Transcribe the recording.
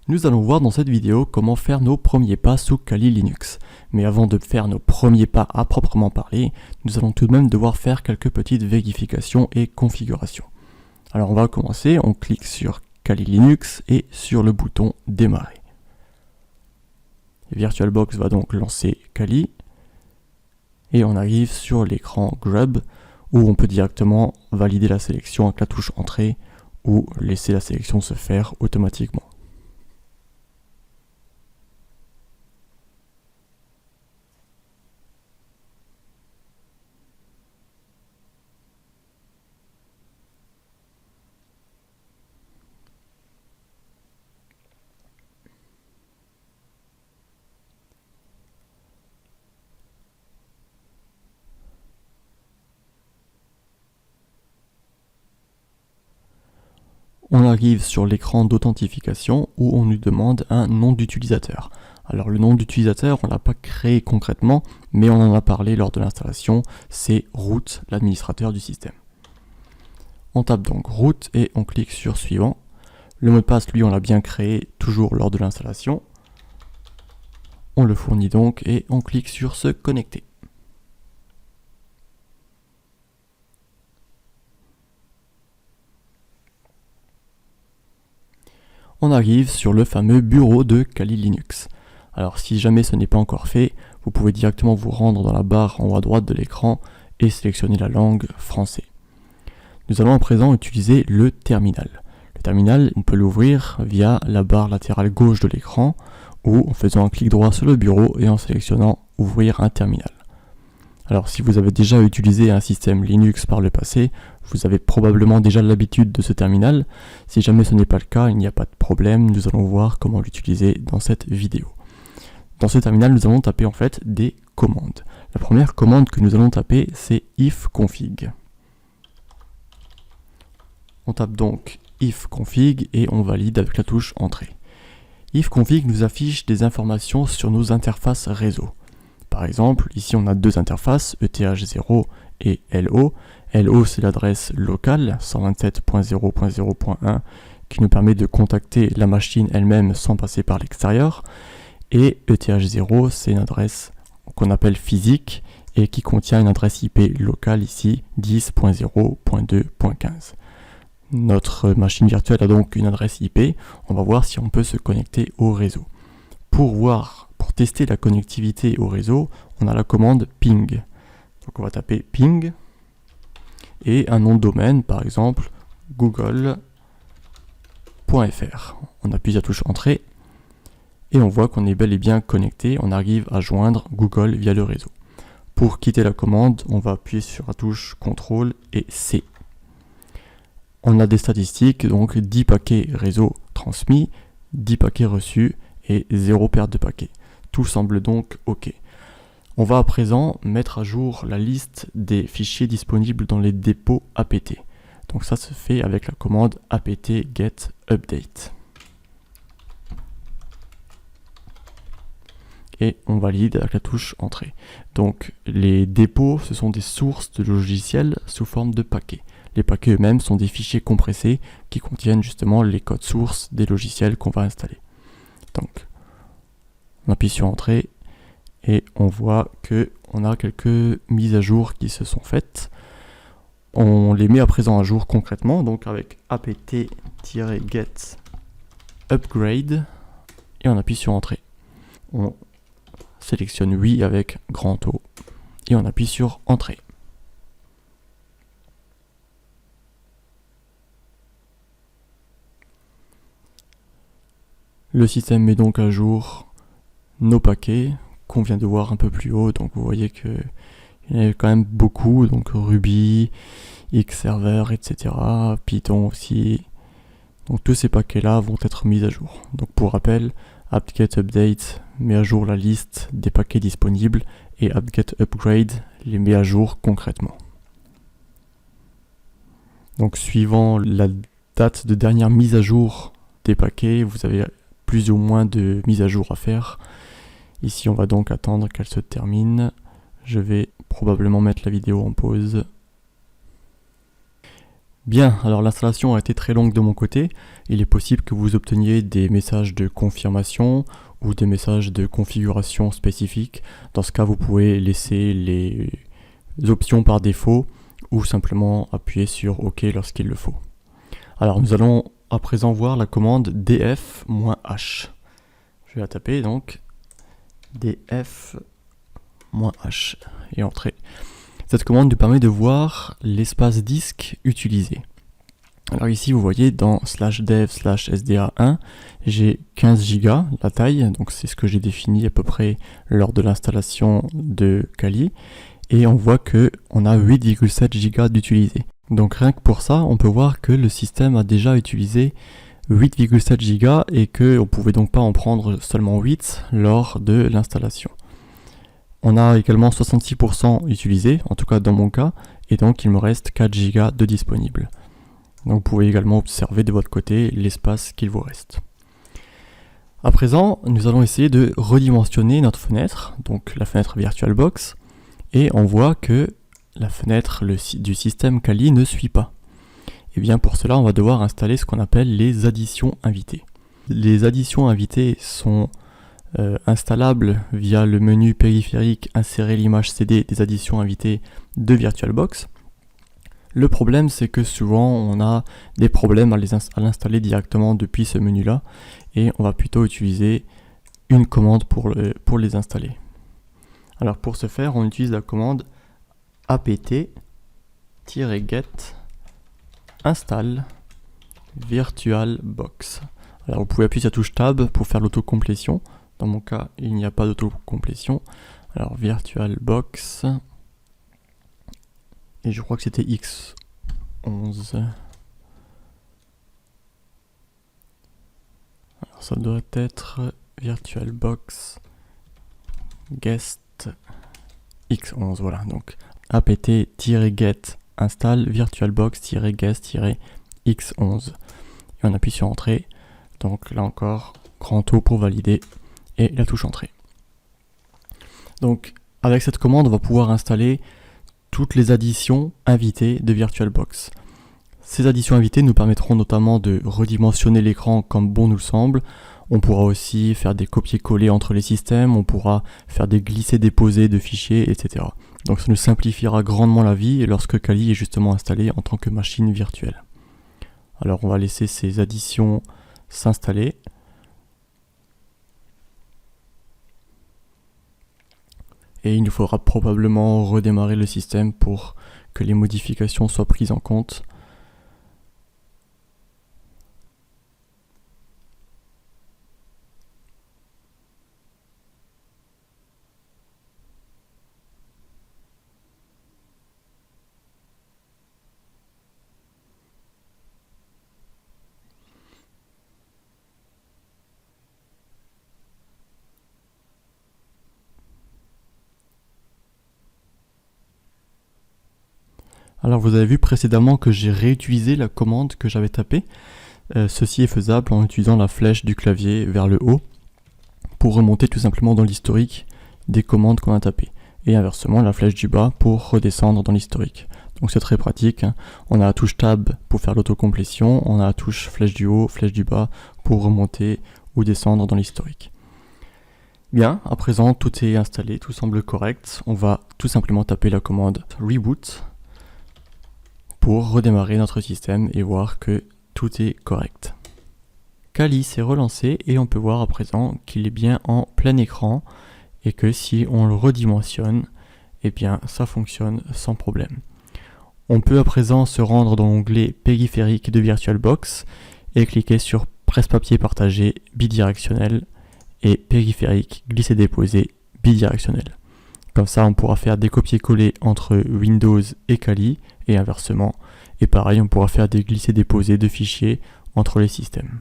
Nous allons voir dans cette vidéo comment faire nos premiers pas sous Kali Linux. Mais avant de faire nos premiers pas à proprement parler, nous allons tout de même devoir faire quelques petites vérifications et configurations. Alors on va commencer, on clique sur Kali Linux et sur le bouton démarrer. VirtualBox va donc lancer Kali et on arrive sur l'écran Grub où on peut directement valider la sélection avec la touche entrée ou laisser la sélection se faire automatiquement. On arrive sur l'écran d'authentification où on nous demande un nom d'utilisateur. Alors le nom d'utilisateur, on ne l'a pas créé concrètement, mais on en a parlé lors de l'installation, c'est root, l'administrateur du système. On tape donc root et on clique sur suivant. Le mot de passe, lui, on l'a bien créé toujours lors de l'installation. On le fournit donc et on clique sur se connecter. On arrive sur le fameux bureau de Kali Linux. Alors si jamais ce n'est pas encore fait, vous pouvez directement vous rendre dans la barre en haut à droite de l'écran et sélectionner la langue français. Nous allons à présent utiliser le terminal. Le terminal, on peut l'ouvrir via la barre latérale gauche de l'écran ou en faisant un clic droit sur le bureau et en sélectionnant ouvrir un terminal. Alors si vous avez déjà utilisé un système Linux par le passé, vous avez probablement déjà l'habitude de ce terminal. Si jamais ce n'est pas le cas, il n'y a pas de problème, nous allons voir comment l'utiliser dans cette vidéo. Dans ce terminal, nous allons taper en fait des commandes. La première commande que nous allons taper, c'est ifconfig. On tape donc ifconfig et on valide avec la touche entrée. Ifconfig nous affiche des informations sur nos interfaces réseau. Par exemple, ici on a deux interfaces, ETH0 et LO. LO c'est l'adresse locale 127.0.0.1 qui nous permet de contacter la machine elle-même sans passer par l'extérieur. Et ETH0 c'est une adresse qu'on appelle physique et qui contient une adresse IP locale ici 10.0.2.15. Notre machine virtuelle a donc une adresse IP. On va voir si on peut se connecter au réseau. Pour tester la connectivité au réseau, on a la commande ping. Donc on va taper ping et un nom de domaine, par exemple google.fr. On appuie sur la touche entrée et on voit qu'on est bel et bien connecté. On arrive à joindre Google via le réseau. Pour quitter la commande, on va appuyer sur la touche CTRL et C. On a des statistiques, donc 10 paquets réseau transmis, 10 paquets reçus et 0 perte de paquets. Tout semble donc OK. On va à présent mettre à jour la liste des fichiers disponibles dans les dépôts apt. Donc ça se fait avec la commande apt get update. Et on valide avec la touche entrée. Donc les dépôts, ce sont des sources de logiciels sous forme de paquets. Les paquets eux-mêmes sont des fichiers compressés qui contiennent justement les codes sources des logiciels qu'on va installer. Donc on appuie sur entrée et on voit que on a quelques mises à jour qui se sont faites. On les met à présent à jour concrètement, donc avec apt-get upgrade et on appuie sur entrée. On sélectionne oui avec grand O et on appuie sur entrée. Le système met donc à jour nos paquets qu'on vient de voir un peu plus haut, donc vous voyez que il y en a quand même beaucoup, donc Ruby, Xserver, etc., Python aussi. Donc tous ces paquets-là vont être mis à jour. Donc pour rappel, apt-get update met à jour la liste des paquets disponibles et apt-get upgrade les met à jour concrètement. Donc suivant la date de dernière mise à jour des paquets, vous avez plus ou moins de mises à jour à faire. Ici on va donc attendre qu'elle se termine. Je vais probablement mettre la vidéo en pause. Bien, alors l'installation a été très longue de mon côté. Il est possible que vous obteniez des messages de confirmation ou des messages de configuration spécifiques. Dans ce cas, vous pouvez laisser les options par défaut ou simplement appuyer sur OK lorsqu'il le faut. Alors nous allons à présent voir la commande df-h. Je vais la taper donc df-h et entrer. Cette commande nous permet de voir l'espace disque utilisé. Alors ici vous voyez dans /dev/sda1 j'ai 15 Go la taille, donc c'est ce que j'ai défini à peu près lors de l'installation de Kali, et on voit que on a 8,7 Go d'utilisé. Donc rien que pour ça on peut voir que le système a déjà utilisé 8,7 Go et qu'on ne pouvait donc pas en prendre seulement 8 lors de l'installation. On a également 66% utilisé, en tout cas dans mon cas, et donc il me reste 4 Go de disponible. Donc vous pouvez également observer de votre côté l'espace qu'il vous reste. À présent, nous allons essayer de redimensionner notre fenêtre, donc la fenêtre VirtualBox, et on voit que la fenêtre du système Kali ne suit pas. Et bien pour cela, on va devoir installer ce qu'on appelle les additions invitées. Les additions invitées sont installable via le menu périphérique insérer l'image CD des additions invitées de VirtualBox. Le problème c'est que souvent on a des problèmes à l'installer directement depuis ce menu là et on va plutôt utiliser une commande pour les installer. Alors pour ce faire on utilise la commande apt-get install VirtualBox. Alors vous pouvez appuyer sur la touche Tab pour faire l'autocomplétion. Dans mon cas, il n'y a pas d'autocomplétion. Alors, VirtualBox. Et je crois que c'était X11. Alors, ça doit être VirtualBox guest X11. Voilà, donc apt-get install VirtualBox-guest-x11. Et on appuie sur Entrée. Donc là encore, grand O pour valider. Et la touche entrée. Donc avec cette commande on va pouvoir installer toutes les additions invitées de VirtualBox. Ces additions invitées nous permettront notamment de redimensionner l'écran comme bon nous semble. On pourra aussi faire des copier-coller entre les systèmes, on pourra faire des glisser-déposer de fichiers, etc. Donc ça nous simplifiera grandement la vie lorsque Kali est justement installé en tant que machine virtuelle. Alors on va laisser ces additions s'installer. Et il nous faudra probablement redémarrer le système pour que les modifications soient prises en compte. Alors vous avez vu précédemment que j'ai réutilisé la commande que j'avais tapée. Ceci est faisable en utilisant la flèche du clavier vers le haut pour remonter tout simplement dans l'historique des commandes qu'on a tapées. Et inversement la flèche du bas pour redescendre dans l'historique. Donc c'est très pratique. On a la touche Tab pour faire l'autocomplétion, on a la touche flèche du haut, flèche du bas pour remonter ou descendre dans l'historique. Bien, à présent tout est installé, tout semble correct. On va tout simplement taper la commande reboot pour redémarrer notre système et voir que tout est correct. Kali s'est relancé et on peut voir à présent qu'il est bien en plein écran et que si on le redimensionne, eh bien ça fonctionne sans problème. On peut à présent se rendre dans l'onglet périphérique de VirtualBox et cliquer sur presse-papier partagé bidirectionnel et périphérique glisser-déposer bidirectionnel. Comme ça, on pourra faire des copier-coller entre Windows et Kali et inversement. Et pareil, on pourra faire des glisser-déposer de fichiers entre les systèmes.